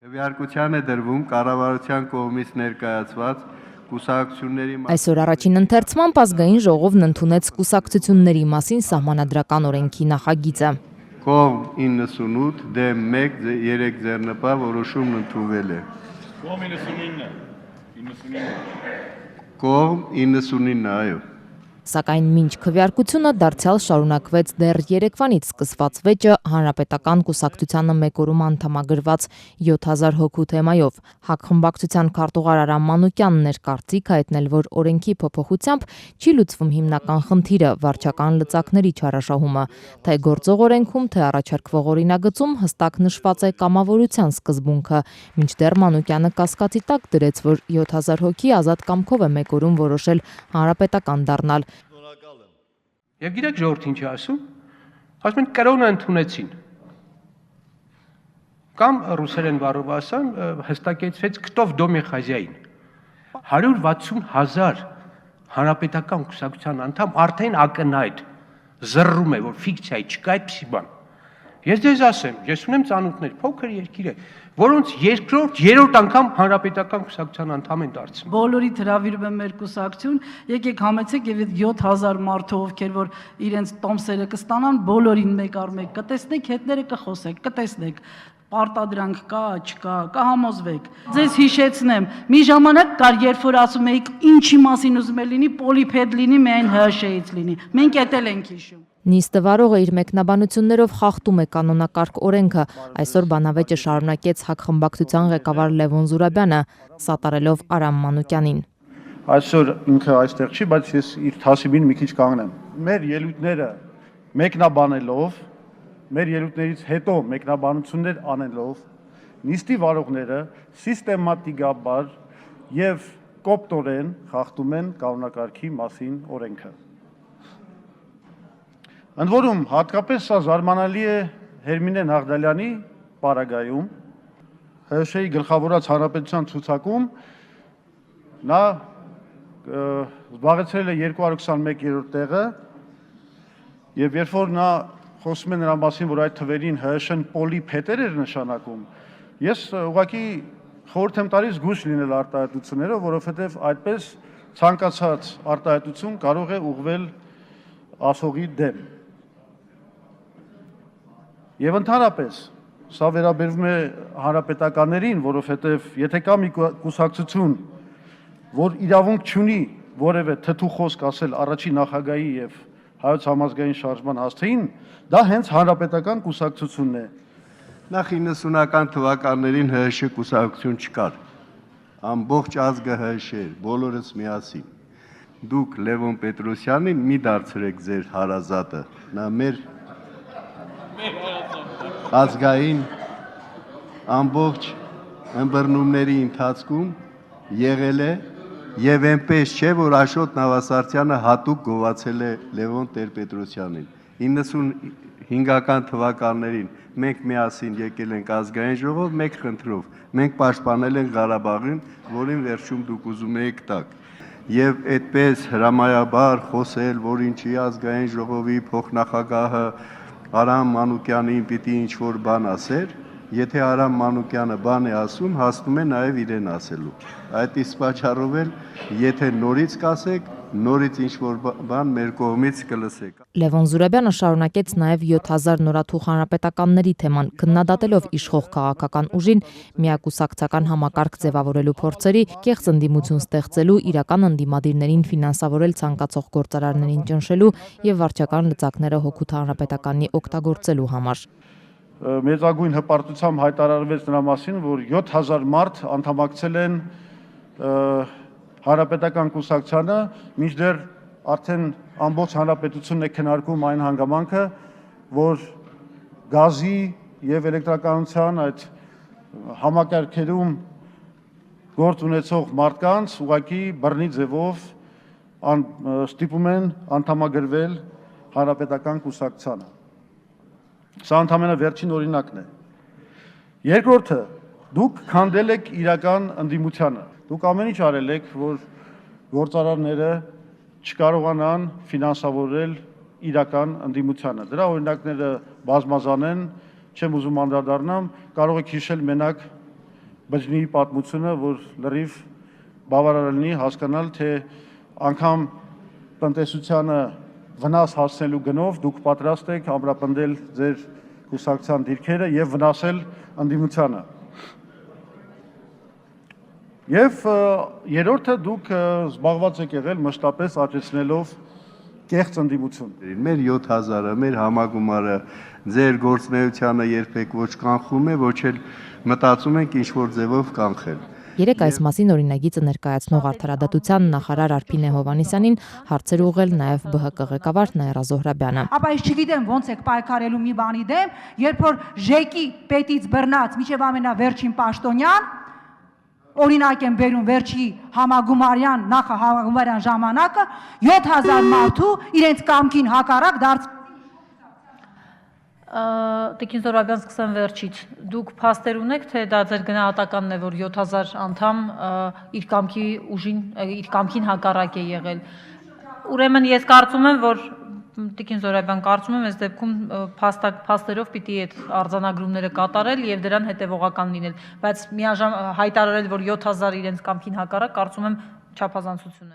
Քվեարկության է դրվում կառավարության կողմից ներկայացված կուսակցությունների Այսօր առաջին ընթերցմամբ ազգային ժողովն ընդունեց կուսակցությունների մասին սահմանադրական օրենքի նախագիծը։ Կողմ 98, դեմ 1, 3 ձեռնպահ որոշումն ընդունվել է։ Կողմ 99, Կողմ 99, այո։ Սակայն մինչ քվեարկությունը դարձյալ շարունակվեց դեռ երեկվանից սկսված վեճը Հանրապետական կուսակցությանը մեկ օրում անդամագրված 7000 հոգու թեմայով։ ՀԱԿ խմբակցության քարտուղար Արամ Մանուկյանն էր կարծիք հայտնել, որ օրենքի փոփոխությամբ չի լուծվում հիմնական խնդիրը՝ վարչական լծակների չարաշահումը, թե գործող օրենքում, թե առաջարկվող օրինագծում հստակ նշված է կամավորության սկզբունքը, մինչդեռ Մանուկյանը կասկածի տակ դրեց, որ 7000 հոգի ազատ կամքով է մեկ օրում որոշել հանրապետական դառնալ։ Եվ գիտեք ժողովուրդ ինչ է ասում, ասում են կրոնը ընդունեցին, կամ ռուսերեն բառով ասեմ, հստակեցվեց «Քտով դոմի խազյային», 160,000 հանրապետական կուսակցության անդամ արդեն ակնհայտ զռռում է, որ ֆիկցիա չկա այդպիսի բան։ Ես ձեզ ասեմ, ես ունեմ ծանոթներ, փոքր երկիր է, որոնց երկրորդ, երրորդ անգամ հանրապետական կուսակցության անդամ են դարձել։ Բոլորիդ հրավիրում եմ մեր կուսակցություն, եկեք համեցեք եւ 7000 մարդու ովքեր որ իրենց տոմսերը կստանան, բոլորին մեկ առ մեկ կտեսնեք, հետները կխոսեք, կտեսնեք։ Պարտադրանք կա, չկա, կհամոզվեք։ Ձեզ հիշեցնեմ, մի ժամանակ կար, երբ որ ասում էիք, ինչի մասին ուզում է լինի, պոլիփեդ լինի, միայն ՀՇ-ից լինի։ Մենք էտել ենք հիշում։ Նիստը վարողը իր մեկնաբանություններով խախտում է կանոնակարգ օրենքը։ Այսօր բանավեճը շարունակեց ՀԱԿ խմբակցության ղեկավար Լևոն Զուրաբյանը, սատարելով Արամ Մանուկյանին։ Այսօր ինքը այստեղ չի, բայց ես իր թասիբին մի քիչ կանգնեմ։ Մեր ելույթները մեկնաբանելով, մեր ելույթներից հետո մեկնաբանություններ անելով, նիստի վարողները սիստեմատիկաբար եւ կոպտորեն խախտում են կանոնակարգի մասին օրենքը։ Ընդ որում, հատկապես սա զարմանալի է Հերմինե Նաղդալյանի պարագայում, ՀՇ-ի գլխավորած հանրապետության ցուցակում նա զբաղեցրել է 221-րդ տեղը, եւ երբ որ նա խոսում է նրա մասին, որ այդ թվերին ՀՇ-ն պոլիփետեր էր նշանակում, ես ուղղակի խորհուրդ եմ տալիս զգույշ լինել արտահայտություններով, որովհետեւ այդպես ցանկացած արտահայտություն կարող է ուղղվել ասողի դեմ։ Եվ ընդհանրապես սա վերաբերվում է հանրապետականներին, որովհետև եթե կա մի կուսակցություն, որ իրավունք չունի որևէ թթու խոսք ասել առաջին նախագահի եւ հայոց համազգային շարժման հասցեին, դա հենց հանրապետական կուսակցությունն է։ Նախ 90-ական թվականներին ՀՀՇ կուսակցություն չկար։ Ամբողջ ազգը ՀՀՇ էր, բոլորս միասին։ Դուք Լևոն Պետրոսյանին մի դարձրեք ձեր հարազատը, նա մեր ազգային ամբողջ ըմբռնումների ընթացքում եղել է եւ այնպես չէ, որ Աշոտ Նավասարդյանը հատուկ գովացել է Լևոն Տեր-Պետրոսյանին։ 95-ական թվականներին մենք միասին եկել ենք ազգային ժողով մեկ խնդրով, մենք պաշտպանել ենք Ղարաբաղին, որին վերջում դուք ուզում եք տակ։ Եվ այդպես հրամայաբար խոսել, որ ինչի ազգային ժողովի փոխնախագահը Արամ Մանուկյանին պիտի ինչ-որ բան ասեր, եթե Արամ Մանուկյանը բան է ասում, հասնում է նաև իրեն ասելու։ Այդ իսկ պատճառով էլ, եթե նորից կասեք, նորից ինչ-որ բան մեր կողմից կլսեք։ Լևոն Զուրաբյանը շարունակեց նաև 7000 նորաթուխ հանրապետականների թեման, քննադատելով իշխող քաղաքական ուժին միակուսակցական համակարգ ձևավորելու փորձերի, կեղծ ընդդիմություն ստեղծելու, իրական ընդդիմադիրներին ֆինանսավորել ցանկացող գործարարներին ճնշելու եւ վարչական լծակները հօգուտ հանրապետականի օգտագործելու համար։ Մեծագույն հպարտությամբ հայտարարվեց նրա մասին, որ 7000 մարդ անդամակցել են հանրապետական կուսակցությանը, մինչդեռ արդեն ամբողջ հանրապետությունն է քննարկում այն հանգամանքը, որ գազի եւ էլեկտրականության այդ համակարգերում գործ ունեցող մարդկանց ուղղակի բռնի ձևով ստիպում են անդամագրվել հանրապետական կուսակցությանը։ Սա ընդհանրապես վերջին օրինակն է։ Երկրորդը, դուք քանդել եք իրական ընդդիմությանը։ Դուք ամեն ինչ արել եք, որ գործարարները չկարողանան ֆինանսավորել իրական ընդդիմությանը։ Դրա օրինակները բազմազան են, չեմ ուզում անդրադառնամ, կարող եք հիշել մենակ բջնի պատմությունը, որ լրիվ բավարար լինի հասկանալ, թե անգամ տնտեսությանը վնաս հասնելու գնով դուք պատրաստ եք ամրապնդել ձեր կուսակցության դիրքերը եւ վնասել ընդդիմությանը։ Եվ երրորդը դուք զբաղված եք եղել մշտապես աճեցնելով կեղծ ընդդիմություն։ Մեր 7000-ը, մեր համագումարը ձեր գործունեությանը երբեք ոչ կանխում է, ոչ էլ մտածում ենք ինչ-որ ձևով կանխել։ Երեք այս մասին օրինագիծը ներկայացնող Արդարադատության նախարար Արփինե Հովհաննիսյանին հարցեր ուղղել նաև ԲՀԿ ղեկավար Նաիրա Զոհրաբյանը։ Ապա ես չգիտեմ ոնց եք պայքարելու մի բանի դեմ, երբ որ ԺԵԿ-ի պետից բռնած միջև ամենավերջին պաշտոնյան, օրինակ եմ բերում վերջի համագումարյան, նախահամագումարյան ժամանակը 7000 մարդու իրենց կամքին հակառակ դարձ Տիկին Զոհրաբյան, սկսեմ վերջից։ Դուք փաստեր ունեք, թե դա ձեր գնահատականն է, որ 7000 անդամ իր կամքի ուժին, իր կամքին հակառակ է եղել։ Ուրեմն ես կարծում եմ, որ Տիկին Զոհրաբյան, կարծում եմ, այս դեպքում փաստերով պիտի այդ արձանագրումները կատարել եւ դրան հետեւողական լինել, բայց միաժամանակ հայտարարել, որ 7000 իրենց կամքին հակառակ, կարծում եմ չափազանցություն է։